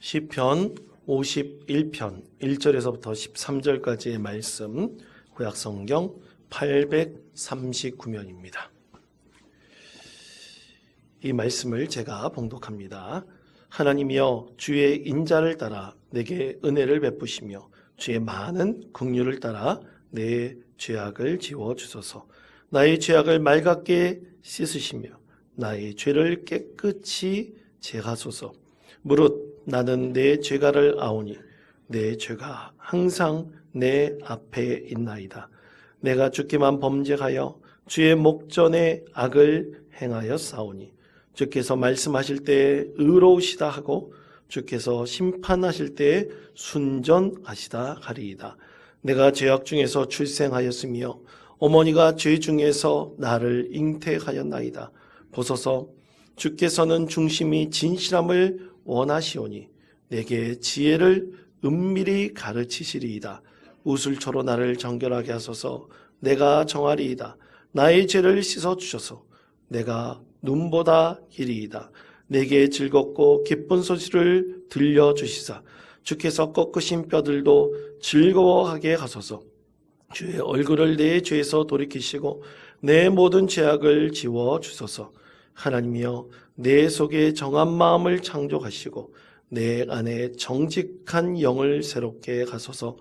시편 51편 1절에서부터 13절까지의 말씀, 구약성경 839면입니다. 이 말씀을 제가 봉독합니다. 하나님이여, 주의 인자를 따라 내게 은혜를 베푸시며 주의 많은 긍휼을 따라 내 죄악을 지워주소서. 나의 죄악을 맑게 씻으시며 나의 죄를 깨끗이 제하소서. 무릇 나는 내 죄가를 아오니 내 죄가 항상 내 앞에 있나이다. 내가 주께만 범죄하여 주의 목전에 악을 행하여 싸우니 주께서 말씀하실 때 의로우시다 하고 주께서 심판하실 때 순전하시다 하리이다. 내가 죄악 중에서 출생하였으며 어머니가 죄 중에서 나를 잉태하였나이다. 보소서, 주께서는 중심이 진실함을 원하시오니 내게 지혜를 은밀히 가르치시리이다. 우슬초로 나를 정결하게 하소서. 내가 정하리이다. 나의 죄를 씻어주셔서 내가 눈보다 기리이다. 내게 즐겁고 기쁜 소식을 들려주시사 주께서 꺾으신 뼈들도 즐거워하게 하소서. 주의 얼굴을 내 죄에서 돌이키시고 내 모든 죄악을 지워주소서. 하나님이여, 내 속에 정한 마음을 창조하시고 내 안에 정직한 영을 새롭게 하소서.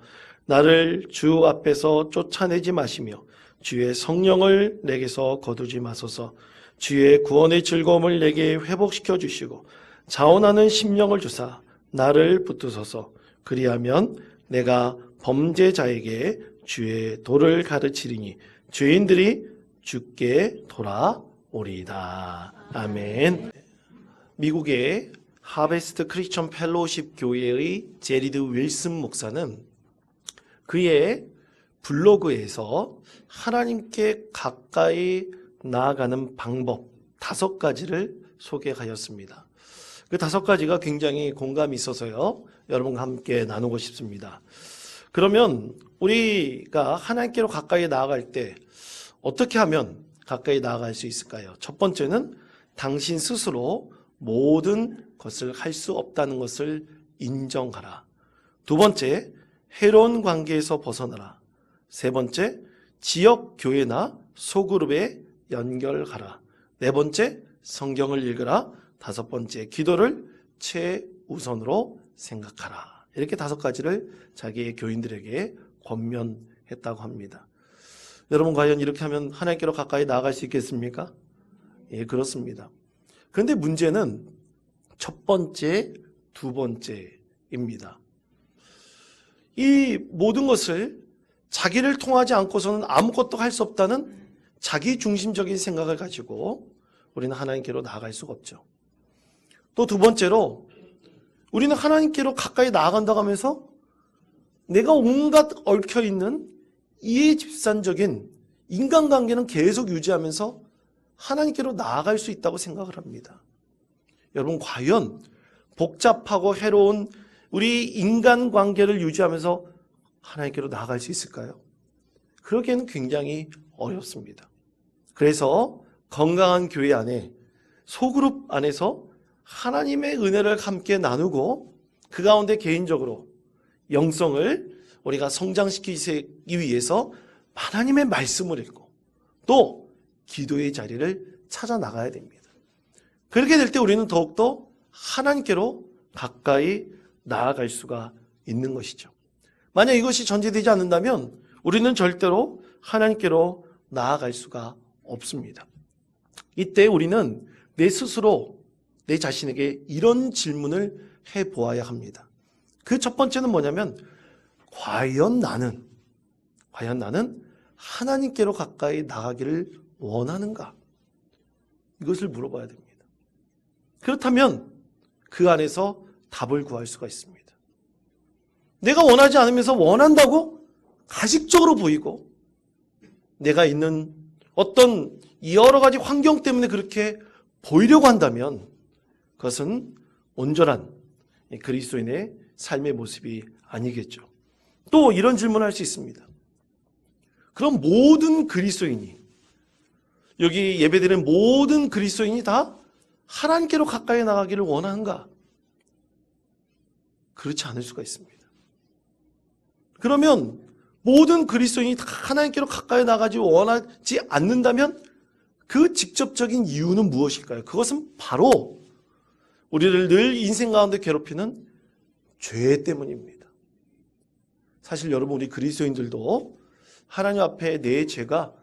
나를 주 앞에서 쫓아내지 마시며 주의 성령을 내게서 거두지 마소서. 주의 구원의 즐거움을 내게 회복시켜 주시고 자원하는 심령을 주사 나를 붙드소서. 그리하면 내가 범죄자에게 주의 도를 가르치리니 죄인들이 주께 돌아오리이다. 아멘. 미국의 하베스트 크리스천 펠로우십 교회의 제리드 윌슨 목사는 그의 블로그에서 하나님께 가까이 나아가는 방법 5가지를 소개하였습니다. 그 5가지가 굉장히 공감이 있어서요, 여러분과 함께 나누고 싶습니다. 그러면 우리가 하나님께로 가까이 나아갈 때 어떻게 하면 가까이 나아갈 수 있을까요? 첫 번째는 당신 스스로 모든 것을 할 수 없다는 것을 인정하라. 두 번째, 해로운 관계에서 벗어나라. 세 번째, 지역 교회나 소그룹에 연결하라. 네 번째, 성경을 읽으라. 다섯 번째, 기도를 최우선으로 생각하라. 이렇게 5가지를 자기의 교인들에게 권면했다고 합니다. 여러분, 과연 이렇게 하면 하나님께로 가까이 나아갈 수 있겠습니까? 예, 그렇습니다. 그런데 문제는 첫 번째, 두 번째입니다. 이 모든 것을 자기를 통하지 않고서는 아무것도 할 수 없다는 자기 중심적인 생각을 가지고 우리는 하나님께로 나아갈 수가 없죠. 또 두 번째로, 우리는 하나님께로 가까이 나아간다고 하면서 내가 온갖 얽혀있는 이해집산적인 인간관계는 계속 유지하면서 하나님께로 나아갈 수 있다고 생각을 합니다. 여러분, 과연 복잡하고 해로운 우리 인간관계를 유지하면서 하나님께로 나아갈 수 있을까요? 그러기에는 굉장히 어렵습니다. 그래서 건강한 교회 안에, 소그룹 안에서 하나님의 은혜를 함께 나누고 그 가운데 개인적으로 영성을 우리가 성장시키기 위해서 하나님의 말씀을 읽고 또 기도의 자리를 찾아 나가야 됩니다. 그렇게 될 때 우리는 더욱더 하나님께로 가까이 나아갈 수가 있는 것이죠. 만약 이것이 전제되지 않는다면 우리는 절대로 하나님께로 나아갈 수가 없습니다. 이때 우리는 내 스스로 내 자신에게 이런 질문을 해보아야 합니다. 그 첫 번째는 뭐냐면, 과연 나는 하나님께로 가까이 나가기를 원하는가? 이것을 물어봐야 됩니다. 그렇다면 그 안에서 답을 구할 수가 있습니다. 내가 원하지 않으면서 원한다고 가식적으로 보이고, 내가 있는 어떤 여러 가지 환경 때문에 그렇게 보이려고 한다면 그것은 온전한 그리스도인의 삶의 모습이 아니겠죠. 또 이런 질문을 할 수 있습니다. 그럼 모든 그리스도인이, 여기 예배드리는 모든 그리스도인이 다 하나님께로 가까이 나가기를 원하는가? 그렇지 않을 수가 있습니다. 그러면 모든 그리스도인이 다 하나님께로 가까이 나가지 원하지 않는다면 그 직접적인 이유는 무엇일까요? 그것은 바로 우리를 늘 인생 가운데 괴롭히는 죄 때문입니다. 사실 여러분, 우리 그리스도인들도 하나님 앞에 내 죄가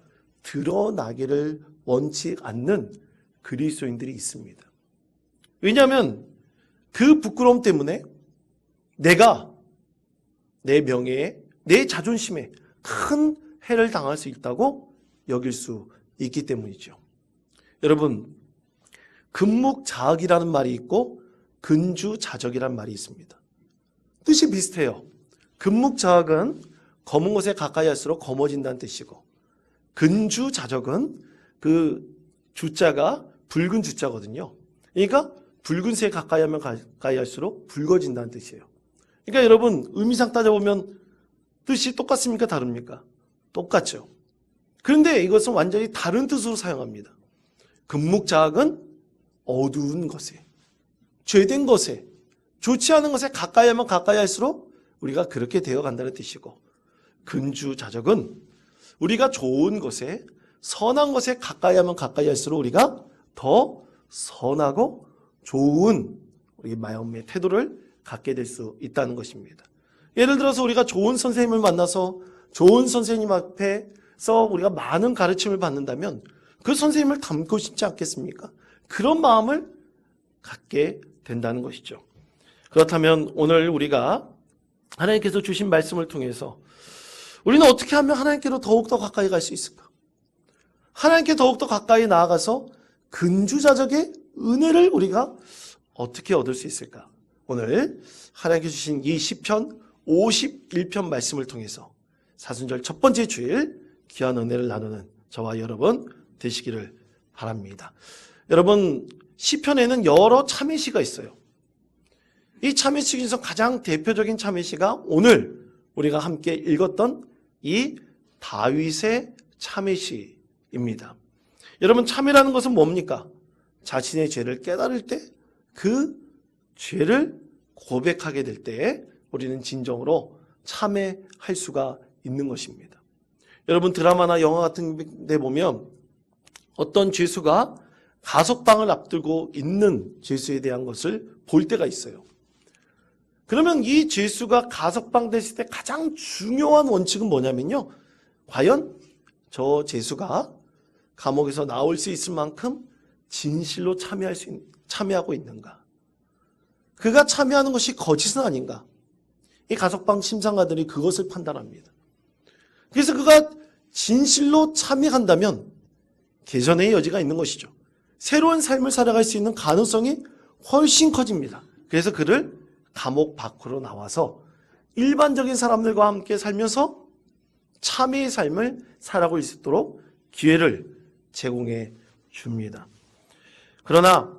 드러나기를 원치 않는 그리스도인들이 있습니다. 왜냐하면 그 부끄러움 때문에 내가 내 명예에, 내 자존심에 큰 해를 당할 수 있다고 여길 수 있기 때문이죠. 여러분, 금묵자학이라는 말이 있고 근주자적이라는 말이 있습니다. 뜻이 비슷해요. 금묵자학은 검은 것에 가까이 할수록 검어진다는 뜻이고, 근주자적은 그 주자가 붉은 주자거든요. 그러니까 붉은색에 가까이 하면 가까이 할수록 붉어진다는 뜻이에요. 그러니까 여러분, 의미상 따져보면 뜻이 똑같습니까? 다릅니까? 똑같죠. 그런데 이것은 완전히 다른 뜻으로 사용합니다. 금묵자학은 어두운 것에, 죄된 것에, 좋지 않은 것에 가까이 하면 가까이 할수록 우리가 그렇게 되어간다는 뜻이고, 근주자적은 우리가 좋은 것에, 선한 것에 가까이 하면 가까이 할수록 우리가 더 선하고 좋은 우리 마음의 태도를 갖게 될 수 있다는 것입니다. 예를 들어서 우리가 좋은 선생님을 만나서 좋은 선생님 앞에서 우리가 많은 가르침을 받는다면 그 선생님을 닮고 싶지 않겠습니까? 그런 마음을 갖게 된다는 것이죠. 그렇다면 오늘 우리가 하나님께서 주신 말씀을 통해서 우리는 어떻게 하면 하나님께로 더욱더 가까이 갈 수 있을까? 하나님께 더욱더 가까이 나아가서 근주자적의 은혜를 우리가 어떻게 얻을 수 있을까? 오늘 하나님께 주신 이 시편 51편 말씀을 통해서 사순절 첫 번째 주일 귀한 은혜를 나누는 저와 여러분 되시기를 바랍니다. 여러분, 시편에는 여러 참회시가 있어요. 이 참회시 중에서 가장 대표적인 참회시가 오늘 우리가 함께 읽었던 이 다윗의 참회시입니다. 여러분, 참회라는 것은 뭡니까? 자신의 죄를 깨달을 때, 그 죄를 고백하게 될 때 우리는 진정으로 참회할 수가 있는 것입니다. 여러분, 드라마나 영화 같은 데 보면 어떤 죄수가 가석방을 앞두고 있는 죄수에 대한 것을 볼 때가 있어요. 그러면 이 죄수가 가석방 됐을 때 가장 중요한 원칙은 뭐냐면요, 과연 저 죄수가 감옥에서 나올 수 있을 만큼 진실로 참여하고 있는가, 그가 참여하는 것이 거짓은 아닌가, 이 가석방 심사관들이 그것을 판단합니다. 그래서 그가 진실로 참여한다면 개선의 여지가 있는 것이죠. 새로운 삶을 살아갈 수 있는 가능성이 훨씬 커집니다. 그래서 그를 감옥 밖으로 나와서 일반적인 사람들과 함께 살면서 참회의 삶을 살아갈 수 있도록 기회를 제공해 줍니다. 그러나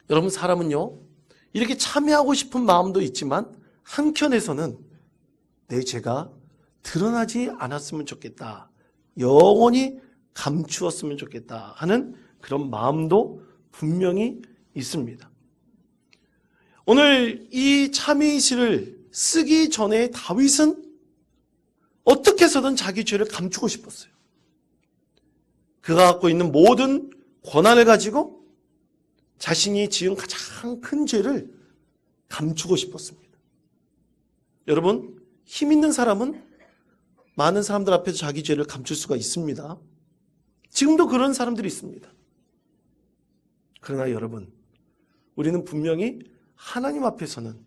여러분, 사람은요, 이렇게 참여하고 싶은 마음도 있지만 한켠에서는 내 죄가 드러나지 않았으면 좋겠다, 영원히 감추었으면 좋겠다 하는 그런 마음도 분명히 있습니다. 오늘 이 참회의 시를 쓰기 전에 다윗은 어떻게 해서든 자기 죄를 감추고 싶었어요. 그가 갖고 있는 모든 권한을 가지고 자신이 지은 가장 큰 죄를 감추고 싶었습니다. 여러분, 힘 있는 사람은 많은 사람들 앞에서 자기 죄를 감출 수가 있습니다. 지금도 그런 사람들이 있습니다. 그러나 여러분, 우리는 분명히 하나님 앞에서는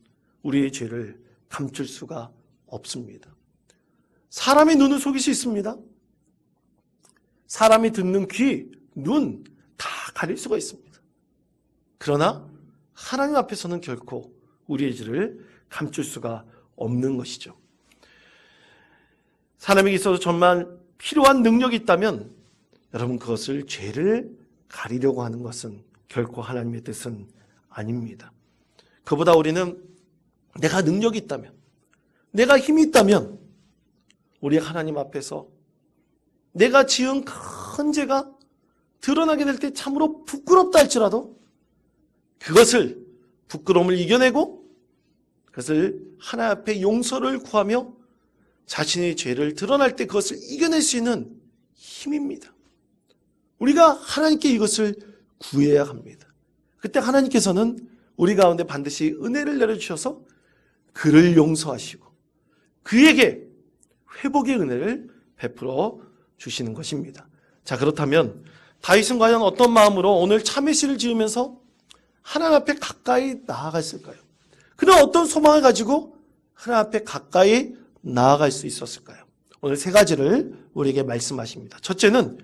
우리의 죄를 감출 수가 없습니다. 사람의 눈을 속일 수 있습니다. 사람이 듣는 귀, 눈 다 가릴 수가 있습니다. 그러나 하나님 앞에서는 결코 우리의 죄를 감출 수가 없는 것이죠. 사람에게 있어서 정말 필요한 능력이 있다면 여러분, 그것을 죄를 가리려고 하는 것은 결코 하나님의 뜻은 아닙니다. 그보다 우리는 내가 능력이 있다면, 내가 힘이 있다면 우리 하나님 앞에서 내가 지은 큰 죄가 드러나게 될 때 참으로 부끄럽다 할지라도 그것을, 부끄러움을 이겨내고 그것을 하나님 앞에 용서를 구하며 자신의 죄를 드러날 때 그것을 이겨낼 수 있는 힘입니다. 우리가 하나님께 이것을 구해야 합니다. 그때 하나님께서는 우리 가운데 반드시 은혜를 내려주셔서 그를 용서하시고 그에게 회복의 은혜를 베풀어 주시는 것입니다. 자, 그렇다면 다윗은 과연 어떤 마음으로 오늘 참회시를 지으면서 하나님 앞에 가까이 나아갔을까요? 그는 어떤 소망을 가지고 하나님 앞에 가까이 나아갈 수 있었을까요? 오늘 세 가지를 우리에게 말씀하십니다. 첫째는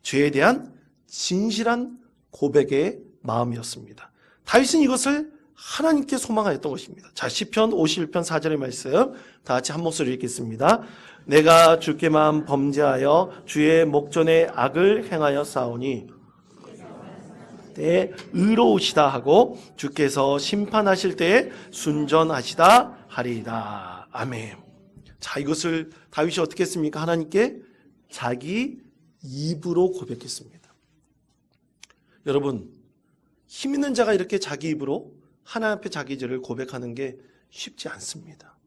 죄에 대한 진실한 고백의 마음이었습니다. 다윗은 이것을 하나님께 소망하였던 것입니다. 자, 시편 51편 4절의 말씀 다 같이 한 목소리 읽겠습니다. 내가 주께만 범죄하여 주의 목전에 악을 행하여 싸우니 때 의로우시다 하고 주께서 심판하실 때에 순전하시다 하리이다. 아멘. 자, 이것을 다윗이 어떻게 했습니까? 하나님께 자기 입으로 고백했습니다. 여러분, 힘 있는 자가 이렇게 자기 입으로 하나님 앞에 자기 죄를 고백하는 게 쉽지 않습니다.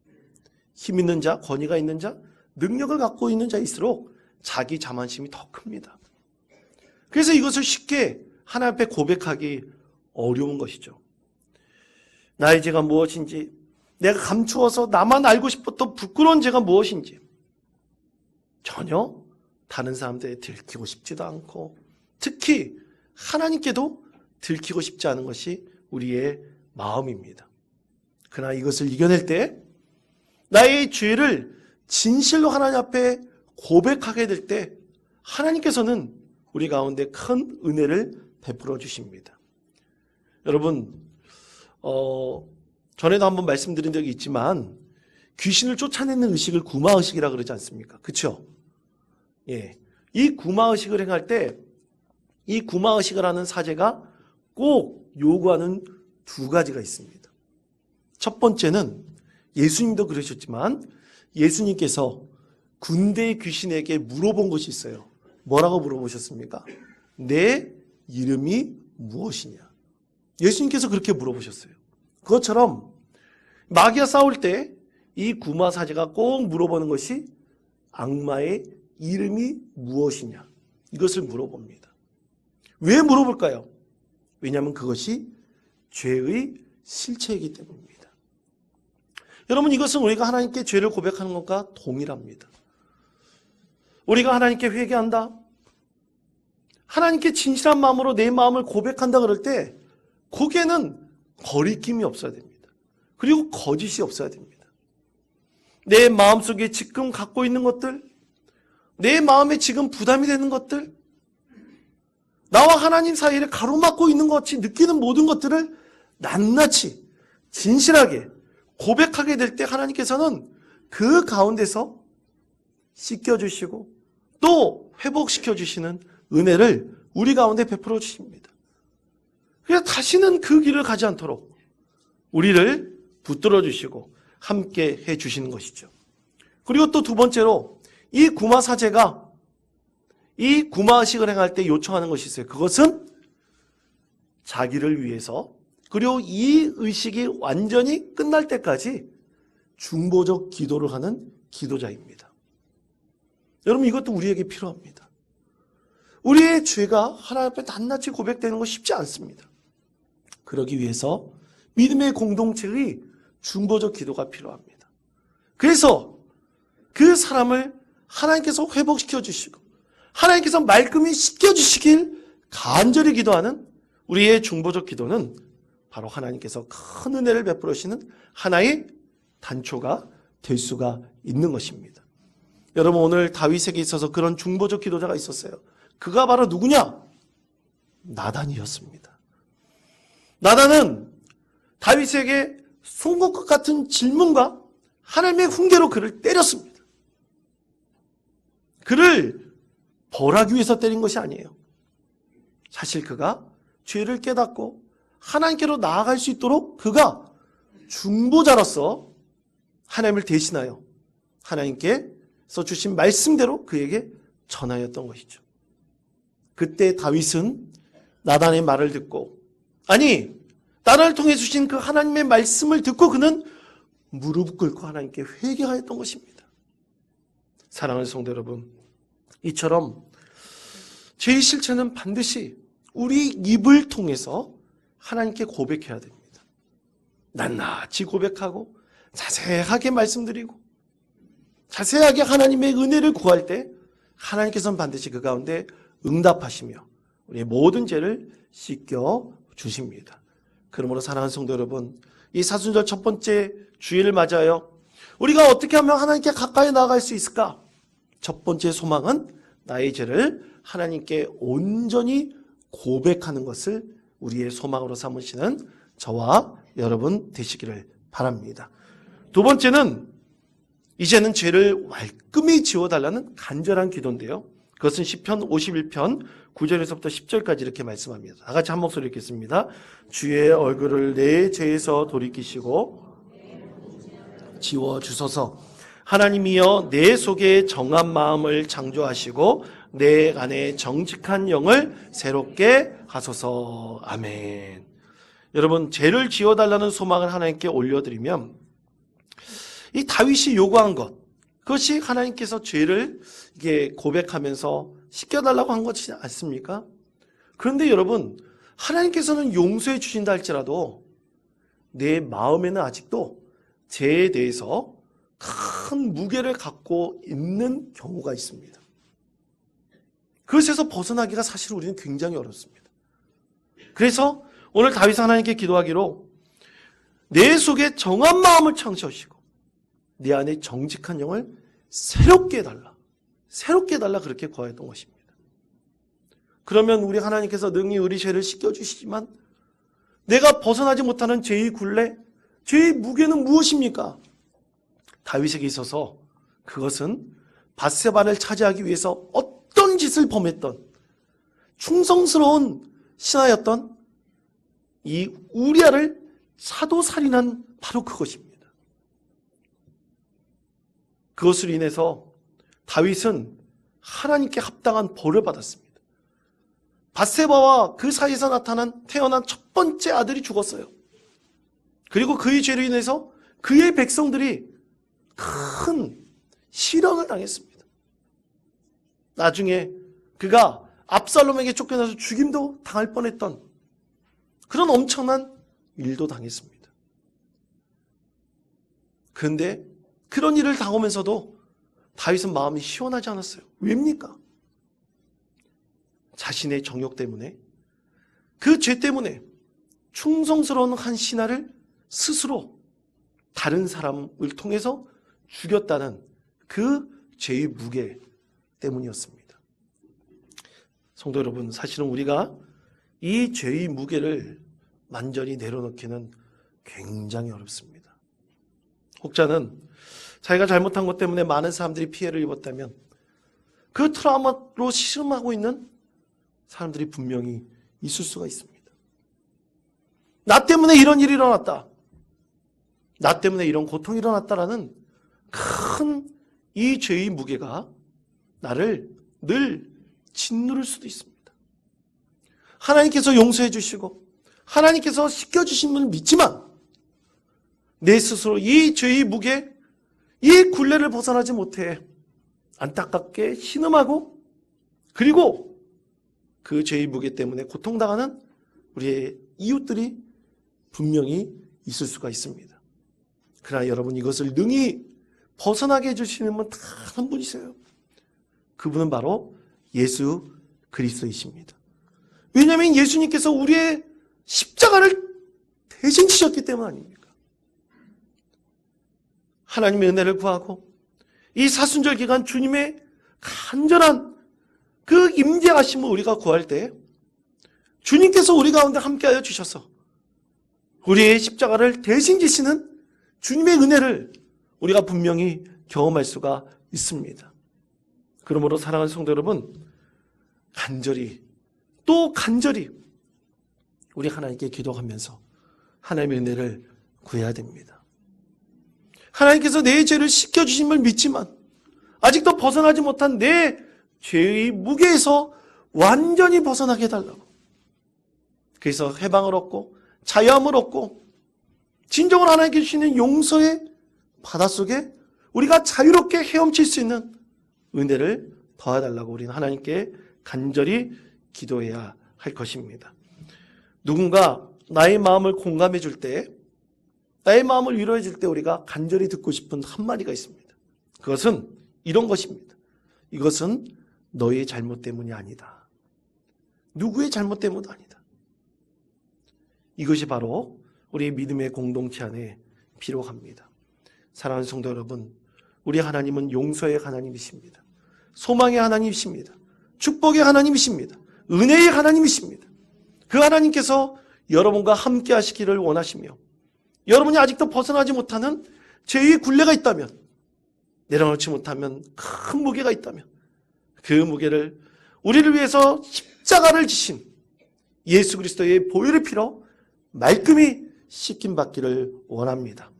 힘 있는 자, 권위가 있는 자, 능력을 갖고 있는 자일수록 자기 자만심이 더 큽니다. 그래서 이것을 쉽게 하나님 앞에 고백하기 어려운 것이죠. 나의 죄가 무엇인지, 내가 감추어서 나만 알고 싶었던 부끄러운 죄가 무엇인지 전혀 다른 사람들에 들키고 싶지도 않고 특히 하나님께도 들키고 싶지 않은 것이 우리의 마음입니다. 그러나 이것을 이겨낼 때 나의 죄를 진실로 하나님 앞에 고백하게 될 때 하나님께서는 우리 가운데 큰 은혜를 베풀어 주십니다. 여러분, 전에도 한번 말씀드린 적이 있지만 귀신을 쫓아내는 의식을 구마의식이라고 그러지 않습니까? 그렇죠? 예. 이 구마의식을 행할 때 이 구마의식을 하는 사제가 꼭 요구하는 두 가지가 있습니다. 첫 번째는 예수님도 그러셨지만 예수님께서 군대의 귀신에게 물어본 것이 있어요. 뭐라고 물어보셨습니까? 내 이름이 무엇이냐? 예수님께서 그렇게 물어보셨어요. 그것처럼 마귀와 싸울 때 이 구마 사제가 꼭 물어보는 것이 악마의 이름이 무엇이냐? 이것을 물어봅니다. 왜 물어볼까요? 왜냐하면 그것이 죄의 실체이기 때문입니다. 여러분, 이것은 우리가 하나님께 죄를 고백하는 것과 동일합니다. 우리가 하나님께 회개한다, 하나님께 진실한 마음으로 내 마음을 고백한다 그럴 때 거기에는 거리낌이 없어야 됩니다. 그리고 거짓이 없어야 됩니다. 내 마음속에 지금 갖고 있는 것들, 내 마음에 지금 부담이 되는 것들, 나와 하나님 사이를 가로막고 있는 것 같이 느끼는 모든 것들을 낱낱이 진실하게 고백하게 될 때 하나님께서는 그 가운데서 씻겨주시고 또 회복시켜주시는 은혜를 우리 가운데 베풀어 주십니다. 그래서 다시는 그 길을 가지 않도록 우리를 붙들어 주시고 함께 해 주시는 것이죠. 그리고 또 두 번째로 이 구마 사제가 이 구마의식을 행할 때 요청하는 것이 있어요. 그것은 자기를 위해서 그리고 이 의식이 완전히 끝날 때까지 중보적 기도를 하는 기도자입니다. 여러분, 이것도 우리에게 필요합니다. 우리의 죄가 하나님 앞에 낱낱이 고백되는 거 쉽지 않습니다. 그러기 위해서 믿음의 공동체의 중보적 기도가 필요합니다. 그래서 그 사람을 하나님께서 회복시켜 주시고 하나님께서 말끔히 씻겨주시길 간절히 기도하는 우리의 중보적 기도는 바로 하나님께서 큰 은혜를 베풀어 주시는 하나의 단초가 될 수가 있는 것입니다. 여러분, 오늘 다윗에게 있어서 그런 중보적 기도자가 있었어요. 그가 바로 누구냐? 나단이었습니다. 나단은 다윗에게 송곳과 같은 질문과 하나님의 훈계로 그를 때렸습니다. 그를 벌하기 위해서 때린 것이 아니에요. 사실 그가 죄를 깨닫고 하나님께로 나아갈 수 있도록 그가 중보자로서 하나님을 대신하여 하나님께서 주신 말씀대로 그에게 전하였던 것이죠. 그때 다윗은 나단의 말을 듣고, 아니 나단을 통해 주신 그 하나님의 말씀을 듣고 그는 무릎 꿇고 하나님께 회개하였던 것입니다. 사랑하는 성도 여러분, 이처럼 죄의 실체는 반드시 우리 입을 통해서 하나님께 고백해야 됩니다. 낱낱이 고백하고 자세하게 말씀드리고 자세하게 하나님의 은혜를 구할 때 하나님께서는 반드시 그 가운데 응답하시며 우리의 모든 죄를 씻겨 주십니다. 그러므로 사랑하는 성도 여러분, 이 사순절 첫 번째 주일을 맞아요. 우리가 어떻게 하면 하나님께 가까이 나아갈 수 있을까? 첫 번째 소망은 나의 죄를 하나님께 온전히 고백하는 것을 우리의 소망으로 삼으시는 저와 여러분 되시기를 바랍니다. 두 번째는 이제는 죄를 말끔히 지워달라는 간절한 기도인데요. 그것은 시편 51편 9절에서부터 10절까지 이렇게 말씀합니다. 다 같이 한 목소리 읽겠습니다. 주의 얼굴을 내 죄에서 돌이키시고 지워주소서. 하나님이여 내 속에 정한 마음을 창조하시고 내 안에 정직한 영을 새롭게 하소서. 아멘. 여러분, 죄를 지워달라는 소망을 하나님께 올려드리면 이 다윗이 요구한 것, 그것이 하나님께서 죄를 이게 고백하면서 씻겨달라고 한 것이지 않습니까? 그런데 여러분, 하나님께서는 용서해 주신다 할지라도 내 마음에는 아직도 죄에 대해서 큰 무게를 갖고 있는 경우가 있습니다. 그것에서 벗어나기가 사실 우리는 굉장히 어렵습니다. 그래서 오늘 다윗은 하나님께 기도하기로 내 속에 정한 마음을 창조하시고 내 안에 정직한 영을 새롭게 해달라. 새롭게 해달라 그렇게 구하였던 것입니다. 그러면 우리 하나님께서 능히 우리 죄를 씻겨주시지만 내가 벗어나지 못하는 죄의 굴레, 죄의 무게는 무엇입니까? 다윗에게 있어서 그것은 밧세바를 차지하기 위해서 어떤 짓을 범했던 충성스러운 신하였던 이 우리아를 사도살인한 바로 그것입니다. 그것으로 인해서 다윗은 하나님께 합당한 벌을 받았습니다. 밧세바와 그 사이에서 태어난 첫 번째 아들이 죽었어요. 그리고 그의 죄로 인해서 그의 백성들이 큰 시련을 당했습니다. 나중에 그가 압살롬에게 쫓겨나서 죽임도 당할 뻔했던 그런 엄청난 일도 당했습니다. 그런데 그런 일을 당하면서도 다윗은 마음이 시원하지 않았어요. 왜입니까? 자신의 정욕 때문에, 그 죄 때문에 충성스러운 한 신하를 스스로 다른 사람을 통해서 죽였다는 그 죄의 무게 때문이었습니다. 성도 여러분, 사실은 우리가 이 죄의 무게를 완전히 내려놓기는 굉장히 어렵습니다. 혹자는 자기가 잘못한 것 때문에 많은 사람들이 피해를 입었다면 그 트라우마로 시름하고 있는 사람들이 분명히 있을 수가 있습니다. 나 때문에 이런 일이 일어났다. 나 때문에 이런 고통이 일어났다라는 큰 이 죄의 무게가 나를 늘 짓누를 수도 있습니다. 하나님께서 용서해 주시고 하나님께서 씻겨주심을 믿지만 내 스스로 이 죄의 무게, 이 굴레를 벗어나지 못해 안타깝게 신음하고 그리고 그 죄의 무게 때문에 고통당하는 우리의 이웃들이 분명히 있을 수가 있습니다. 그러나 여러분, 이것을 능히 벗어나게 해주시는 분 단 한 분이세요. 그분은 바로 예수 그리스도이십니다. 왜냐하면 예수님께서 우리의 십자가를 대신 지셨기 때문 아닙니까? 하나님의 은혜를 구하고 이 사순절 기간 주님의 간절한 그 임재하심을 우리가 구할 때 주님께서 우리 가운데 함께하여 주셔서 우리의 십자가를 대신 지시는 주님의 은혜를 우리가 분명히 경험할 수가 있습니다. 그러므로 사랑하는 성도 여러분, 간절히 또 간절히 우리 하나님께 기도하면서 하나님의 은혜를 구해야 됩니다. 하나님께서 내 죄를 씻겨주심을 믿지만 아직도 벗어나지 못한 내 죄의 무게에서 완전히 벗어나게 해달라고. 그래서 해방을 얻고 자유함을 얻고 진정으로 하나님께 주시는 용서의 바닷속에 우리가 자유롭게 헤엄칠 수 있는 은혜를 더해달라고 우리는 하나님께 간절히 기도해야 할 것입니다. 누군가 나의 마음을 공감해 줄 때, 나의 마음을 위로해 줄 때 우리가 간절히 듣고 싶은 한마디가 있습니다. 그것은 이런 것입니다. 이것은 너의 잘못 때문이 아니다. 누구의 잘못 때문도 아니다. 이것이 바로 우리의 믿음의 공동체 안에 필요합니다. 사랑하는 성도 여러분, 우리 하나님은 용서의 하나님이십니다. 소망의 하나님이십니다. 축복의 하나님이십니다. 은혜의 하나님이십니다. 그 하나님께서 여러분과 함께 하시기를 원하시며, 여러분이 아직도 벗어나지 못하는 죄의 굴레가 있다면, 내려놓지 못하면 큰 무게가 있다면, 그 무게를 우리를 위해서 십자가를 지신 예수 그리스도의 보혈의 피로 말끔히 씻김 받기를 원합니다.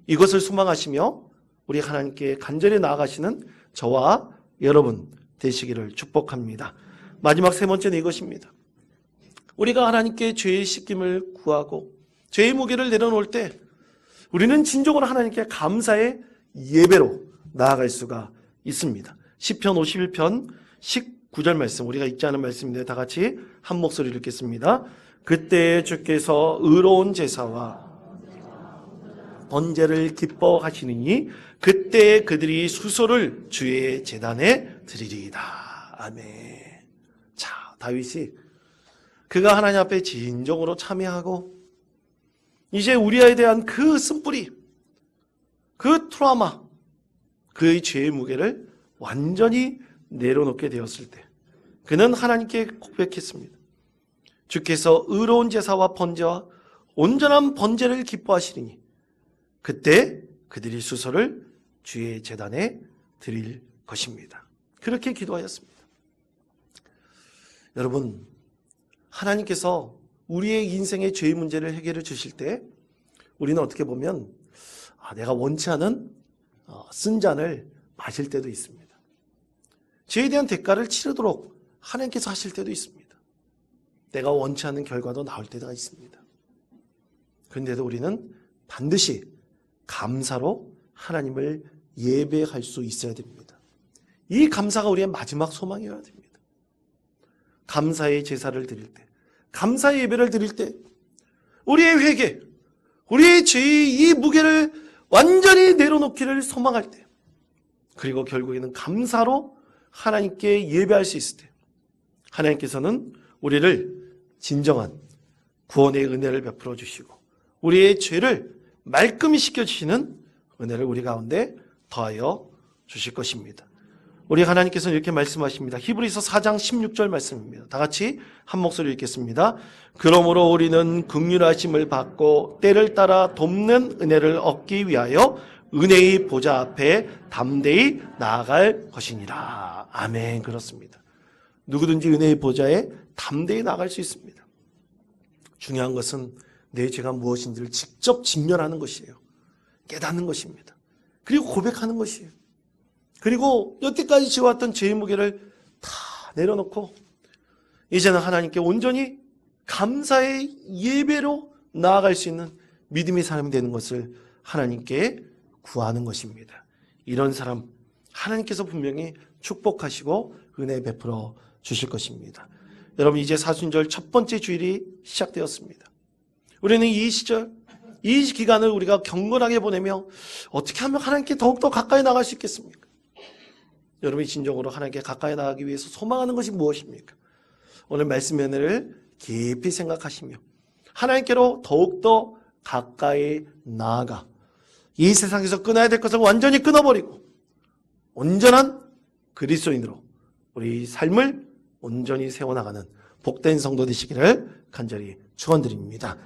이것을 소망하시며 우리 하나님께 간절히 나아가시는 저와 여러분 되시기를 축복합니다. 마지막 세 번째는 이것입니다. 우리가 하나님께 죄의 씻김을 구하고 죄의 무게를 내려놓을 때 우리는 진정으로 하나님께 감사의 예배로 나아갈 수가 있습니다. 시편 51편 19절 말씀, 우리가 읽지 않은 말씀인데 다 같이 한 목소리로 읽겠습니다. 그때 주께서 의로운 제사와 번제를 기뻐하시느니 그때 그들이 수소를 주의 제단에 드리리이다. 아멘. 자, 다윗이 그가 하나님 앞에 진정으로 참여하고 이제 우리아에 대한 그 쓴뿌리, 그 트라우마, 그의 죄의 무게를 완전히 내려놓게 되었을 때 그는 하나님께 고백했습니다. 주께서 의로운 제사와 번제와 온전한 번제를 기뻐하시리니 그때 그들이 수소를 주의 제단에 드릴 것입니다. 그렇게 기도하였습니다. 여러분, 하나님께서 우리의 인생의 죄의 문제를 해결해 주실 때 우리는 어떻게 보면 내가 원치 않은 쓴 잔을 마실 때도 있습니다. 죄에 대한 대가를 치르도록 하나님께서 하실 때도 있습니다. 내가 원치 않는 결과도 나올 때가 있습니다. 그런데도 우리는 반드시 감사로 하나님을 예배할 수 있어야 됩니다. 이 감사가 우리의 마지막 소망이어야 됩니다. 감사의 제사를 드릴 때, 감사의 예배를 드릴 때 우리의 회개, 우리의 죄의 이 무게를 완전히 내려놓기를 소망할 때, 그리고 결국에는 감사로 하나님께 예배할 수 있을 때 하나님께서는 우리를 진정한 구원의 은혜를 베풀어 주시고 우리의 죄를 말끔히 씻겨주시는 은혜를 우리 가운데 더하여 주실 것입니다. 우리 하나님께서는 이렇게 말씀하십니다. 히브리서 4장 16절 말씀입니다. 다 같이 한 목소리 읽겠습니다. 그러므로 우리는 긍휼하심을 받고 때를 따라 돕는 은혜를 얻기 위하여 은혜의 보좌 앞에 담대히 나아갈 것이니라. 아멘. 그렇습니다. 누구든지 은혜의 보좌에 담대히 나아갈 수 있습니다. 중요한 것은 내 죄가 무엇인지를 직접 직면하는 것이에요. 깨닫는 것입니다. 그리고 고백하는 것이에요. 그리고 여태까지 지어왔던 죄의 무게를 다 내려놓고 이제는 하나님께 온전히 감사의 예배로 나아갈 수 있는 믿음의 사람이 되는 것을 하나님께 구하는 것입니다. 이런 사람 하나님께서 분명히 축복하시고 은혜 베풀어 주실 것입니다. 여러분, 이제 사순절 첫 번째 주일이 시작되었습니다. 우리는 이 시절, 이 기간을 우리가 경건하게 보내며 어떻게 하면 하나님께 더욱더 가까이 나갈 수 있겠습니까? 여러분이 진정으로 하나님께 가까이 나가기 위해서 소망하는 것이 무엇입니까? 오늘 말씀의 은혜를 깊이 생각하시며 하나님께로 더욱더 가까이 나아가 이 세상에서 끊어야 될 것을 완전히 끊어버리고 온전한 그리스도인으로 우리 삶을 온전히 세워나가는 복된 성도 되시기를 간절히 축원드립니다.